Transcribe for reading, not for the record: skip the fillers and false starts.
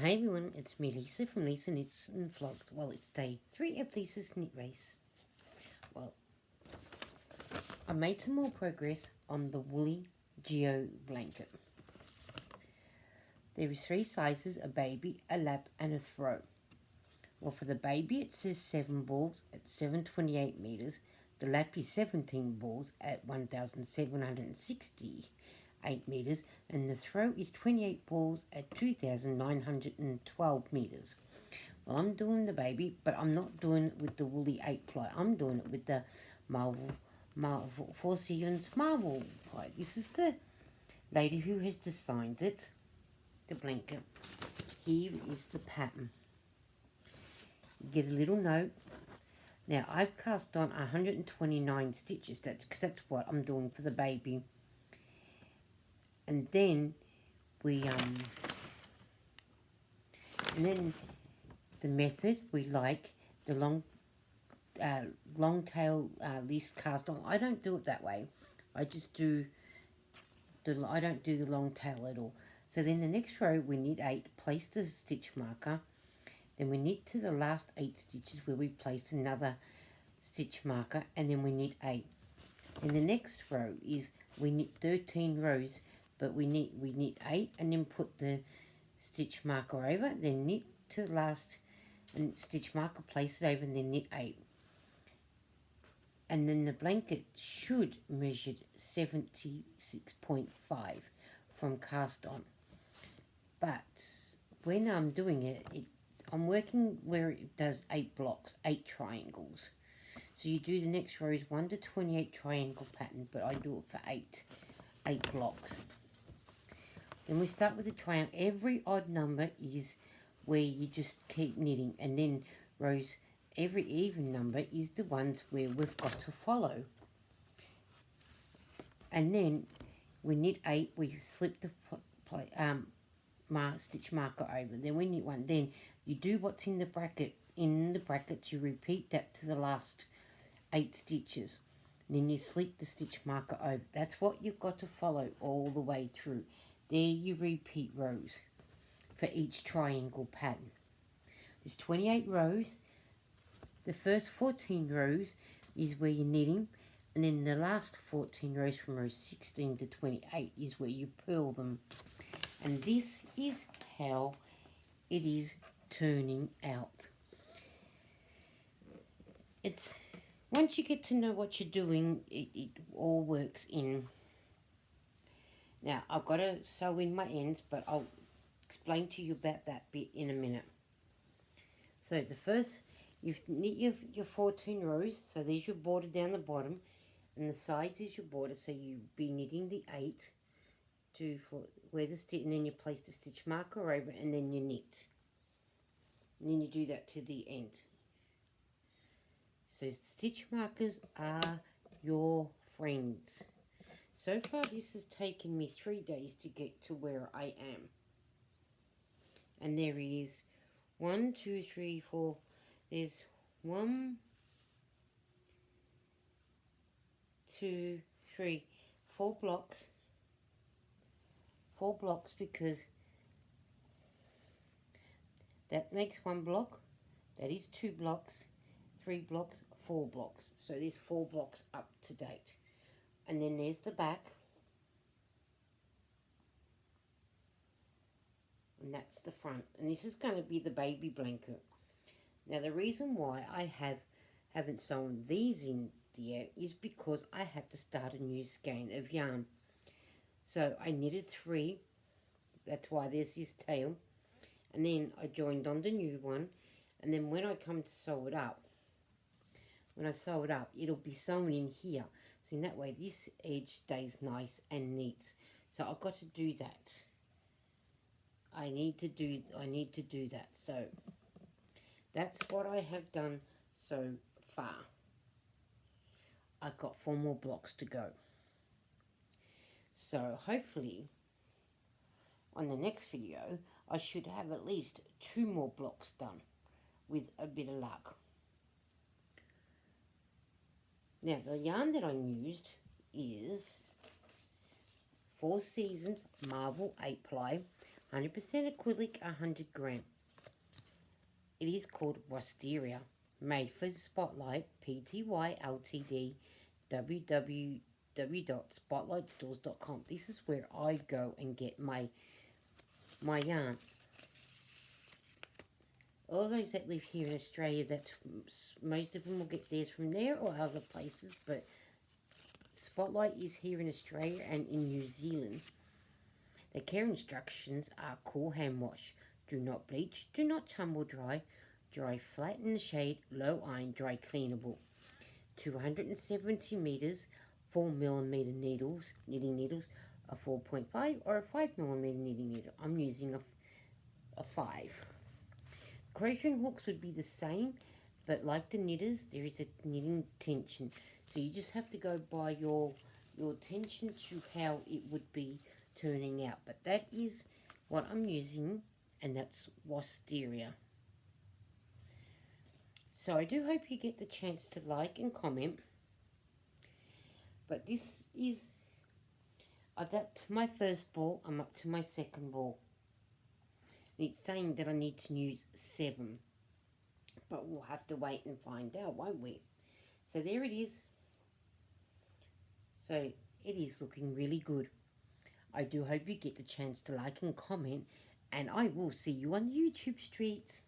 Hey everyone, it's me Lisa from Lisa Knits and Vlogs. Well, it's day 3 of Lisa's knit race. Well, I made some more progress on the woolly geo blanket. There is 3 sizes, a baby, a lap and a throw. Well, for the baby it says 7 balls at 728 meters. The lap is 17 balls at 1768 meters, and the throw is 28 balls at 2912 meters. Well, I'm doing the baby, but I'm not doing it with the woolly 8-ply. I'm doing it with the Marvel 4 Seasons Marvel ply. This is the lady who has designed it, the blanket. Here is the pattern. You get a little note. Now, I've cast on 129 stitches. That's what I'm doing for the baby. And then the method, we like the long tail list cast on. I don't do it that way. I just do I don't do the long tail at all. So then the next row we knit 8, place the stitch marker, then we knit to the last 8 stitches where we place another stitch marker, and then we knit 8. And the next row is we knit 13 rows, but we knit 8 and then put the stitch marker over, then knit to the last and stitch marker, place it over, and then knit 8. And then the blanket should measure 76.5 from cast on. But when I'm doing it, I'm working where it does 8 blocks, 8 triangles. So you do the next row is 1 to 28 triangle pattern, but I do it for 8 blocks. Then we start with a triangle. Every odd number is where you just keep knitting, and then rows, every even number is the ones where we've got to follow. And then we knit 8, we slip the stitch marker over, then we knit 1, then you do what's in the bracket. In the brackets you repeat that to the last 8 stitches, and then you slip the stitch marker over. That's what you've got to follow all the way through. There you repeat rows for each triangle pattern. There's 28 rows. The first 14 rows is where you're knitting, and then the last 14 rows from rows 16 to 28 is where you purl them. And this is how it is turning out. It's once you get to know what you're doing, it all works in. Now, I've got to sew in my ends, but I'll explain to you about that bit in a minute. So the first, you've knit your 14 rows, so there's your border down the bottom, and the sides is your border, so you'll be knitting the 8 for where the stitch, and then you place the stitch marker over, and then you knit. And then you do that to the end. So stitch markers are your friends. So far this has taken me 3 days to get to where I am. And there is 1, 2, 3, 4. There's 1, 2, 3, 4 blocks. 4 blocks, because that makes 1 block. That is 2 blocks, 3 blocks, 4 blocks. So there's 4 blocks up to date. And then there's the back. And that's the front. And this is going to be the baby blanket. Now the reason why I haven't sewn these in yet is because I had to start a new skein of yarn. So I knitted 3. That's why there's this tail. And then I joined on the new one. And then when I come to sew it up, it'll be sewn in here. So in that way, this edge stays nice and neat. So I've got to do that. I need to do that. So that's what I have done so far. I've got 4 more blocks to go. So hopefully on the next video, I should have at least 2 more blocks done with a bit of luck. Now, the yarn that I used is 4 Seasons Marvel 8-ply. 100% acrylic, 100 gram. It is called Wisteria, made for Spotlight, Pty Ltd, www.spotlightstores.com. This is where I go and get my yarn. All those that live here in Australia, that's most of them will get theirs from there or other places, but Spotlight is here in Australia and in New Zealand. The care instructions are cool hand wash. Do not bleach, do not tumble dry, dry flat in the shade, low iron, dry cleanable. 270 meters, 4mm needles, knitting needles, a 4.5 or a 5mm knitting needle. I'm using a 5. Crocheting hooks would be the same, but like the knitters, there is a knitting tension. So you just have to go by your tension to how it would be turning out. But that is what I'm using, and that's Wisteria. So I do hope you get the chance to like and comment. But this is, that's my first ball. I'm up to my second ball. It's saying that I need to use 7. But we'll have to wait and find out, won't we? So there it is. So it is looking really good. I do hope you get the chance to like and comment. And I will see you on the YouTube streets.